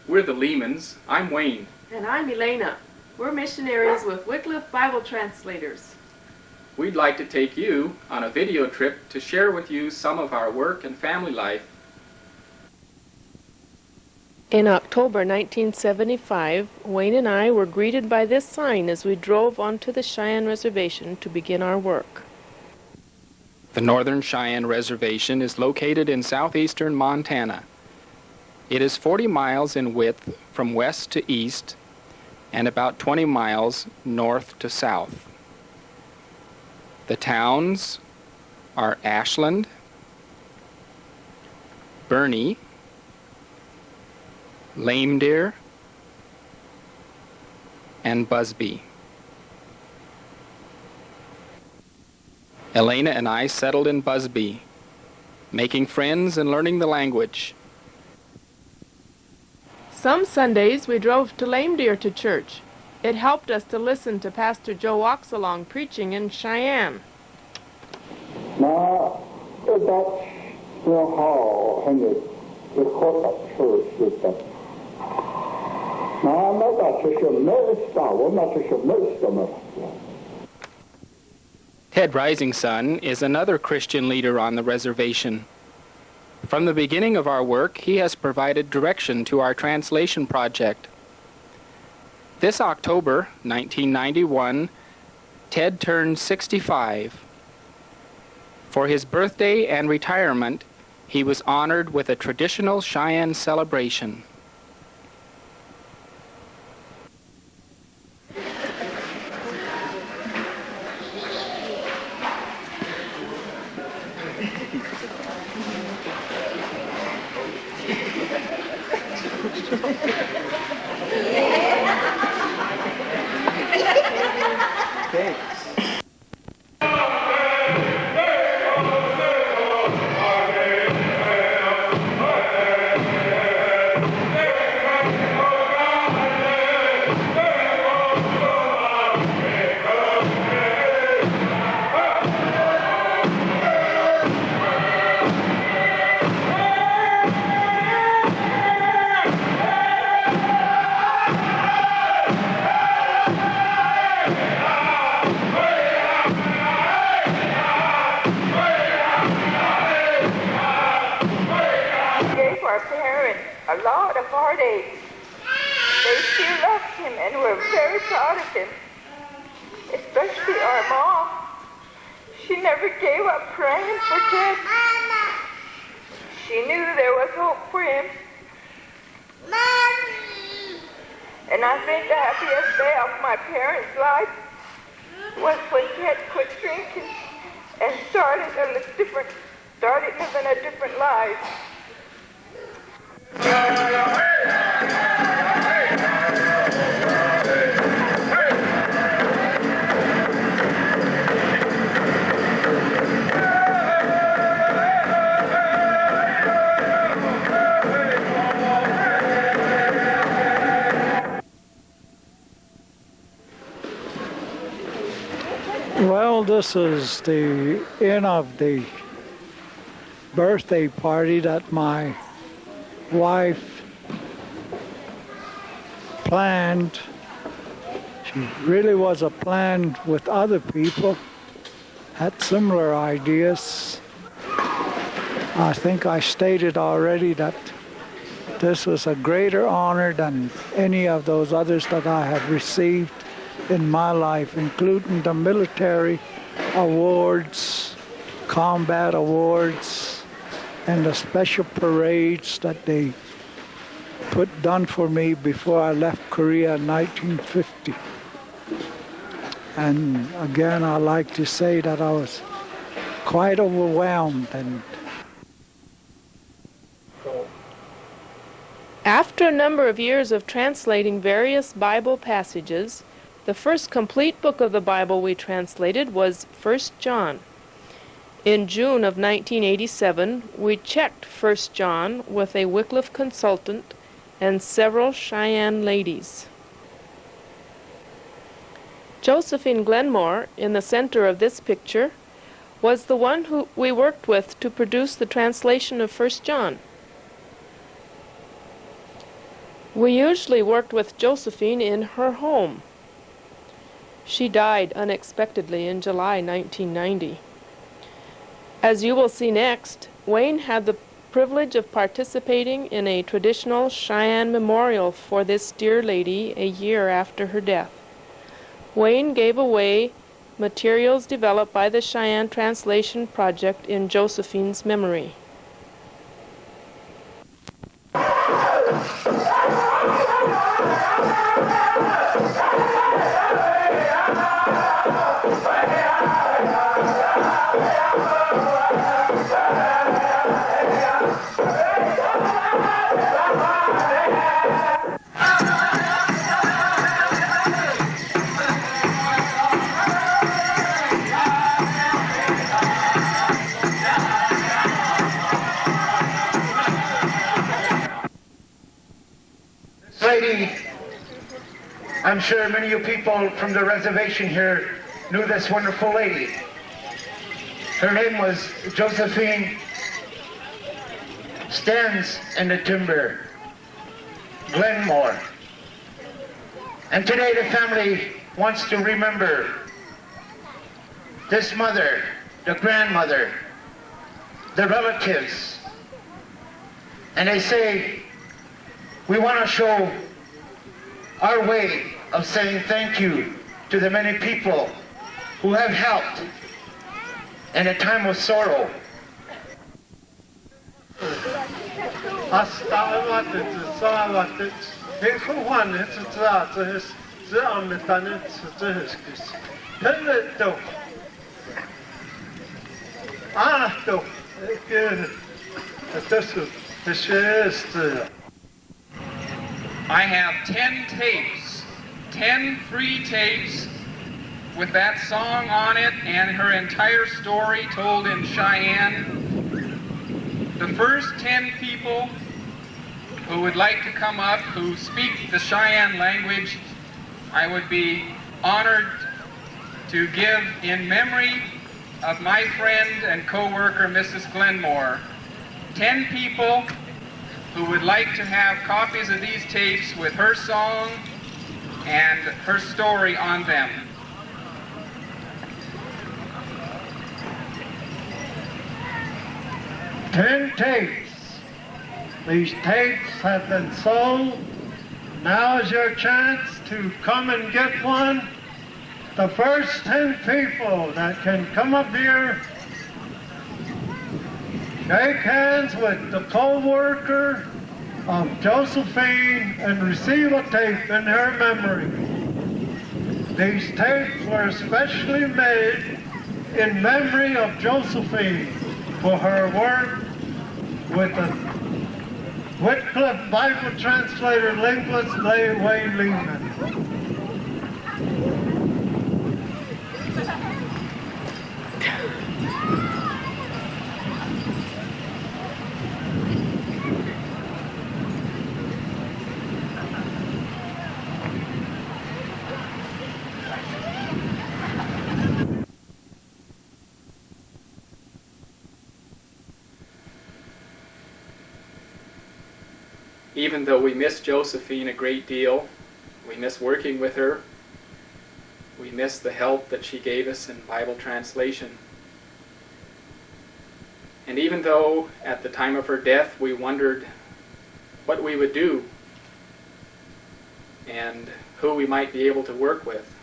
We're the Lemans. I'm Wayne. And I'm Elena. We're missionaries with Wycliffe Bible translators. We'd like to take you on a video trip to share with you some of our work and family life. In October 1975, Wayne and I were greeted by this sign as we drove onto the Cheyenne Reservation to begin our work. The Northern Cheyenne Reservation is located in southeastern Montana. It is 40 miles in width from west to east and about 20 miles north to south. The towns are Ashland, Burney, Lame Deer, and Busby. Elena and I settled in Busby, making friends and learning the language. Some Sundays we drove to Lame Deer to church. It helped us to listen to Pastor Joe Oxalong preaching in Cheyenne. Now, that's the hall and the corporate church with them. Now, I'm not just a minister, I'm not just a minister. Ted Rising Sun is another Christian leader on the reservation. From the beginning of our work, he has provided direction to our translation project. This October, 1991, Ted turned 65. For his birthday and retirement, he was honored with a traditional Cheyenne celebration. A lot of heartache. They still loved him and were very proud of him, especially our mom. She never gave up praying for Ted. She knew there was hope for him. And I think the happiest day of my parents' life was when Ted quit drinking and started living a different life. Well, this is the end of the birthday party that my wife planned. She really was a plan with other people, had similar ideas. I think I stated already that this was a greater honor than any of those others that I have received in my life, including the military awards, combat awards, and the special parades that they done for me before I left Korea in 1950. And again, I like to say that I was quite overwhelmed. And after a number of years of translating various Bible passages, the first complete book of the Bible we translated was 1 John. In June of 1987, we checked 1 John with a Wycliffe consultant and several Cheyenne ladies. Josephine Glenmore, in the center of this picture, was the one who we worked with to produce the translation of 1 John. We usually worked with Josephine in her home. She died unexpectedly in July 1990. As you will see next, Wayne had the privilege of participating in a traditional Cheyenne memorial for this dear lady a year after her death. Wayne gave away materials developed by the Cheyenne Translation Project in Josephine's memory. Lady, I'm sure many of you people from the reservation here knew this wonderful lady. Her name was Josephine, stands in the timber, Glenmore. And today the family wants to remember this mother, the grandmother, the relatives. And they say, we want to show our way of saying thank you to the many people who have helped in a time of sorrow. I have 10 tapes, 10 free tapes with that song on it and her entire story told in Cheyenne. The first 10 people who would like to come up who speak the Cheyenne language, I would be honored to give in memory of my friend and co-worker, Mrs. Glenmore, 10 people who would like to have copies of these tapes with her song and her story on them. Ten tapes. These tapes have been sold. Now is your chance to come and get one. The first 10 people that can come up here, shake hands with the co-worker of Josephine and receive a tape in her memory. These tapes were especially made in memory of Josephine for her work with the Wycliffe Bible translator linguist Elena Leman. Even though we miss Josephine a great deal, we miss working with her, we miss the help that she gave us in Bible translation. And even though at the time of her death we wondered what we would do and who we might be able to work with,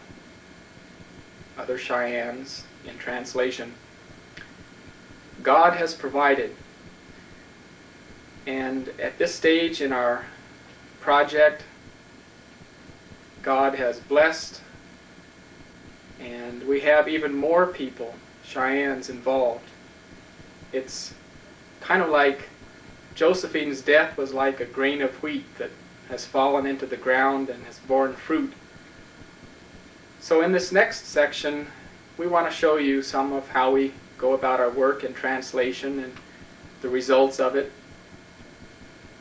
other Cheyennes in translation, God has provided. And at this stage in our project, God has blessed, and we have even more people, Cheyennes, involved. It's kind of like Josephine's death was like a grain of wheat that has fallen into the ground and has borne fruit. So in this next section, we want to show you some of how we go about our work in translation and the results of it.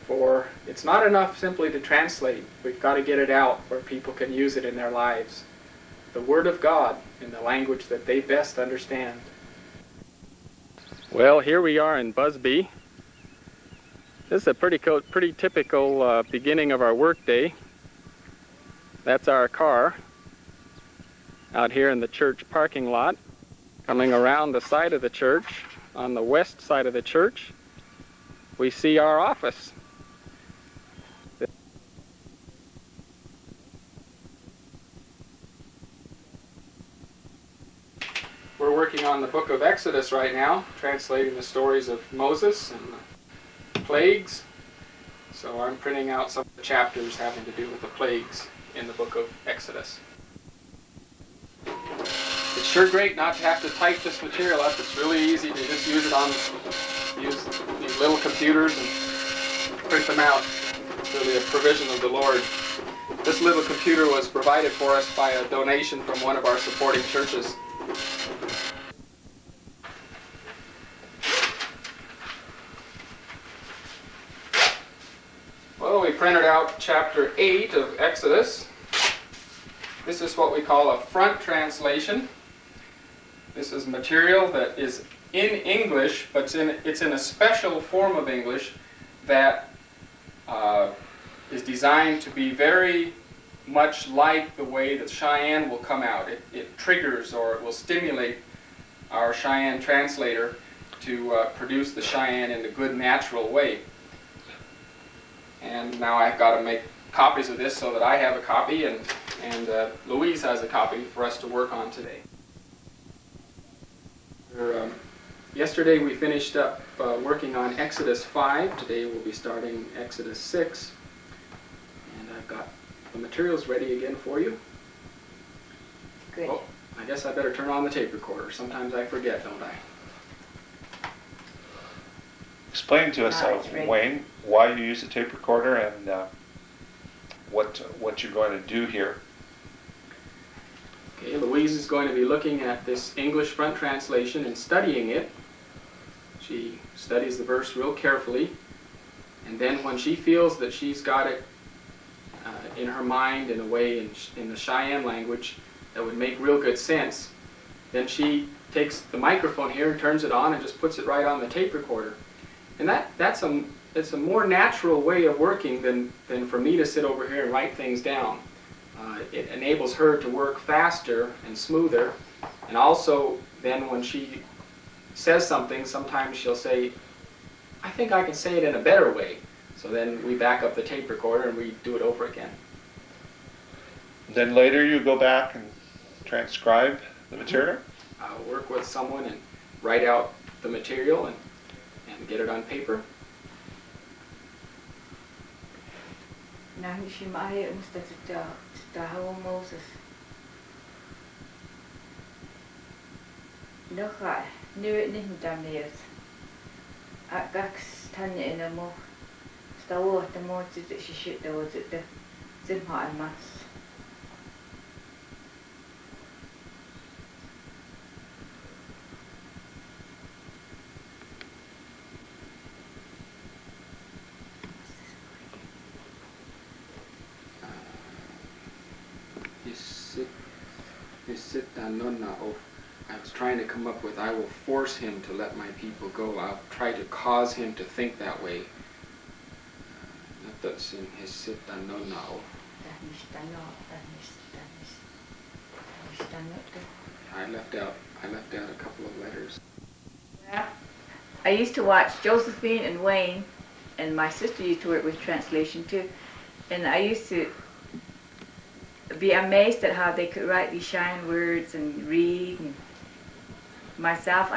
For it's not enough simply to translate. We've got to get it out where people can use it in their lives. The Word of God in the language that they best understand. Well, here we are in Busby, This is a pretty typical beginning of our work day. That's our car out here in the church parking lot. Coming around the side of the church, on the west side of the church, we see our office. We're working on the book of Exodus right now, translating the stories of Moses and the plagues. So I'm printing out some of the chapters having to do with the plagues in the book of Exodus. It's sure great not to have to type this material up. It's really easy to just use these little computers and print them out. It's really a provision of the Lord. This little computer was provided for us by a donation from one of our supporting churches. Well, we printed out chapter 8 of Exodus. This is what we call a front translation. This is material that is in English, but it's in a special form of English that is designed to be very much like the way that Cheyenne will come out. It triggers or it will stimulate our Cheyenne translator to produce the Cheyenne in a good, natural way. And now I've got to make copies of this so that I have a copy and Louise has a copy for us to work on today. Yesterday we finished up working on Exodus 5. Today we'll be starting Exodus 6. And I've got the materials ready again for you. Good. Oh, I guess I better turn on the tape recorder. Sometimes I forget, don't I? Explain to us, Wayne, why you use a tape recorder and what you're going to do here. Okay, Louise is going to be looking at this English front translation and studying it. She studies the verse real carefully, and then when she feels that she's got it in her mind in a way in the Cheyenne language that would make real good sense, then she takes the microphone here and turns it on and just puts it right on the tape recorder. And it's a more natural way of working than for me to sit over here and write things down. It enables her to work faster and smoother, and also then when she says something, sometimes she'll say, I think I can say it in a better way. So then we back up the tape recorder and we do it over again. Then later you go back and transcribe the material? I'll work with someone and write out the material and get it on paper. Now she might instead of Moses. No, I knew it didn't damn years. I got Tanya in a more. Stole the more that she should do was it the Zimha and Mass. I was trying to come up with, I will force him to let my people go. I'll try to cause him to think that way. That's in his sit and no now. I left out a couple of letters. Yeah. I used to watch Josephine and Wayne, and my sister used to work with translation too, and I used to be amazed at how they could write these Cheyenne words and read. And myself,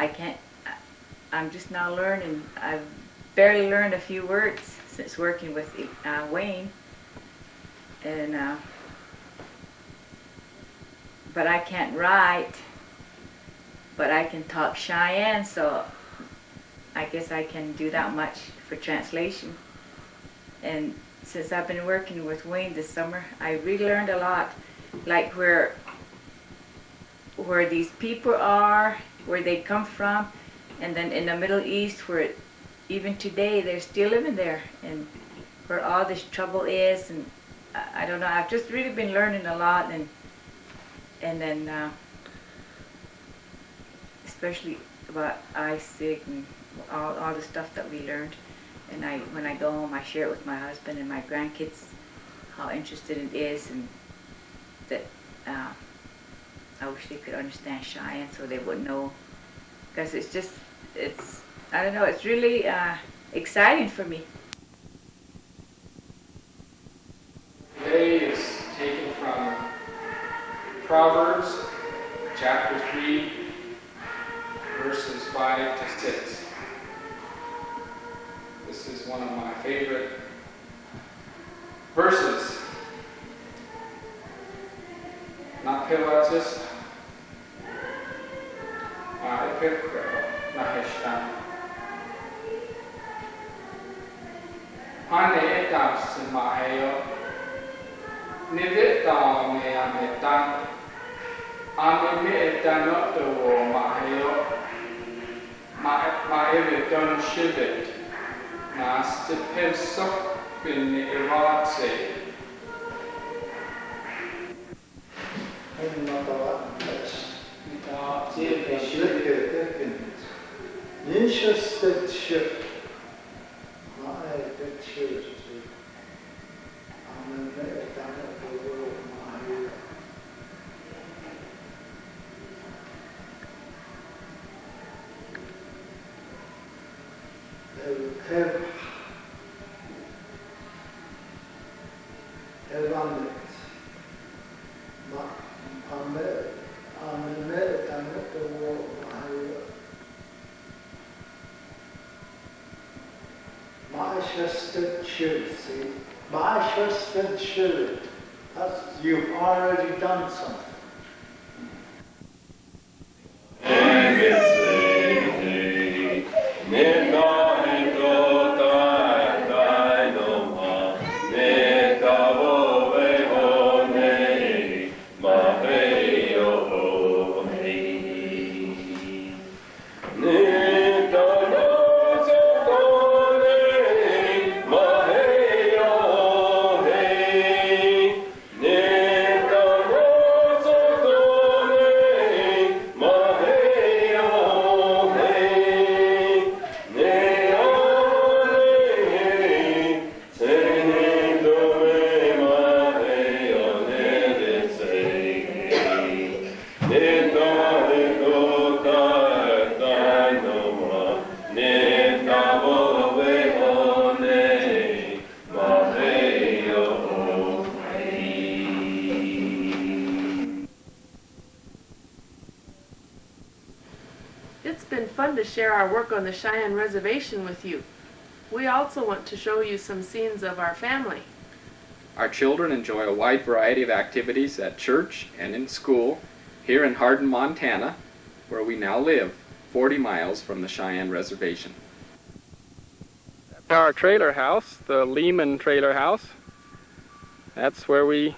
I'm just now learning. I've barely learned a few words since working with Wayne, and but I can't write, but I can talk Cheyenne, so I guess I can do that much for translation. And since I've been working with Wayne this summer, I really learned a lot, like where these people are, where they come from, and then in the Middle East, where even today they're still living there, and where all this trouble is. And I don't know, I've just really been learning a lot, and then especially about Isaac and all the stuff that we learned. And when I go home, I share it with my husband and my grandkids, how interested it is, and that I wish they could understand Cheyenne so they would know. Because I don't know, it's really exciting for me. Today is taken from Proverbs chapter 3, verses 5 to 6. This is one of my favorite verses. Napilatis Nahishtan. Hane das Mahayo Nivita Meamitan Amimitanoto Mahayo Maeviton Shivit Nastipimsok bin Iratse. You've already done something. It's been fun to share our work on the Cheyenne Reservation with you. We also want to show you some scenes of our family. Our children enjoy a wide variety of activities at church and in school here in Hardin, Montana, where we now live, 40 miles from the Cheyenne Reservation. That's our trailer house, the Leman trailer house. That's where we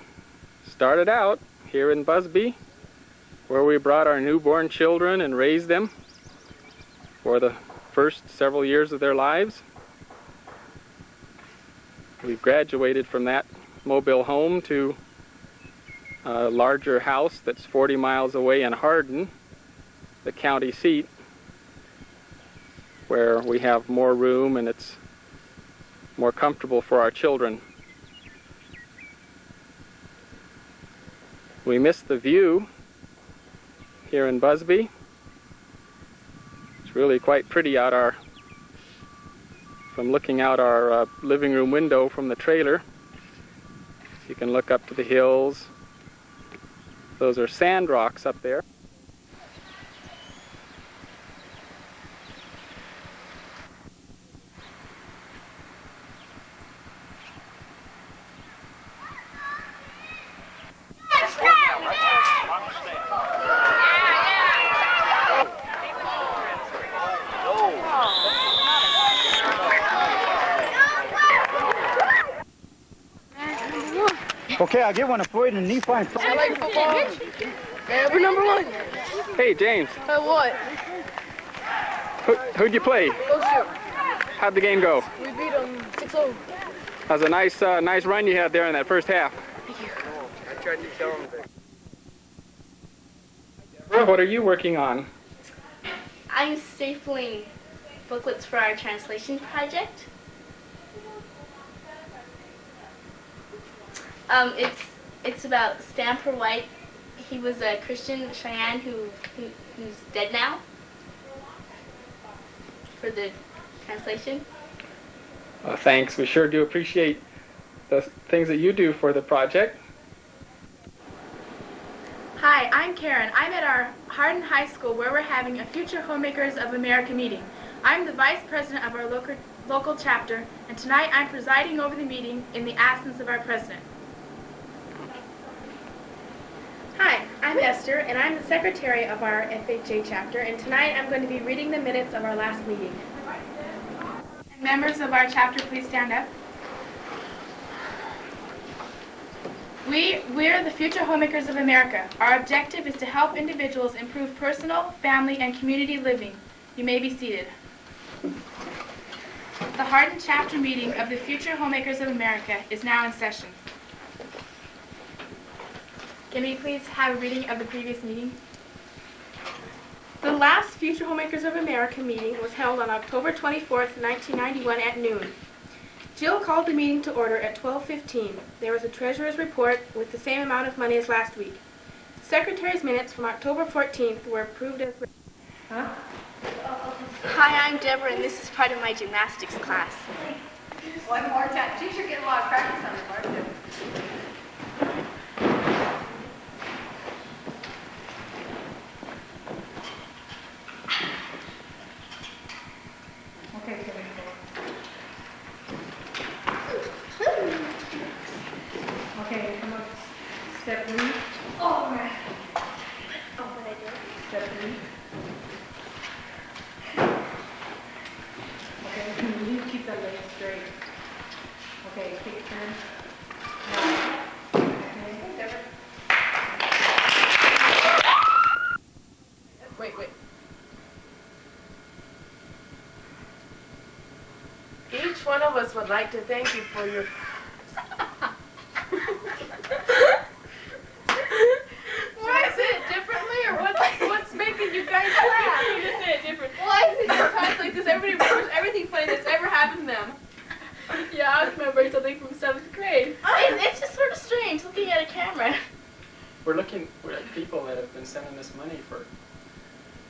started out, here in Busby, where we brought our newborn children and raised them for the first several years of their lives. We've graduated from that mobile home to a larger house that's 40 miles away in Hardin, the county seat, where we have more room and it's more comfortable for our children. We miss the view here in Busby. It's really quite pretty out from looking out our living room window from the trailer. You can look up to the hills. Those are sand rocks up there. Okay, I'll get one for you and you find. I like football. Yeah, we're number one. Hey, James. What? Who'd you play? Go. How'd the game go? We beat them 6-0. That was a nice run you had there in that first half. Thank you. I tried to tell him. What are you working on? I'm stapling booklets for our translation project. It's about Stamper White. He was a Christian Cheyenne who's dead now. For the translation. Thanks. We sure do appreciate the things that you do for the project. Hi, I'm Karen. I'm at our Hardin High School where we're having a Future Homemakers of America meeting. I'm the vice president of our local chapter, and tonight I'm presiding over the meeting in the absence of our president. Hi, I'm Esther, and I'm the secretary of our FHA chapter, and tonight I'm going to be reading the minutes of our last meeting. And members of our chapter, please stand up. We're the Future Homemakers of America. Our objective is to help individuals improve personal, family, and community living. You may be seated. The Hardin chapter meeting of the Future Homemakers of America is now in session. Can we please have a reading of the previous meeting? The last Future Homemakers of America meeting was held on October 24th, 1991 at noon. Jill called the meeting to order at 12:15. There was a treasurer's report with the same amount of money as last week. Secretary's minutes from October 14th were approved as... Huh? Hi, I'm Deborah, and this is part of my gymnastics class. One more time. Teacher, get a lot of practice on the part too. Okay, can we go? Okay, come up. Step 3. Oh, right. Oh, what I did? Step 3. Okay, you need to keep that leg straight. Okay, take turn. Now. Okay. Wait. Each one of us would like to thank you for your... Why is it differently, or what's making you guys laugh? You just say it different. Well, I think sometimes like this, everybody remembers everything funny that's ever happened to them. Yeah, I was remembering something from 7th grade. It's just sort of strange looking at a camera. We're at people that have been sending us money for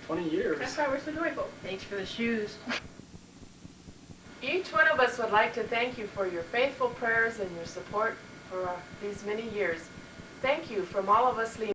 20 years. That's why we're so joyful. Thanks for the shoes. Each one of us would like to thank you for your faithful prayers and your support for these many years. Thank you from all of us leaders.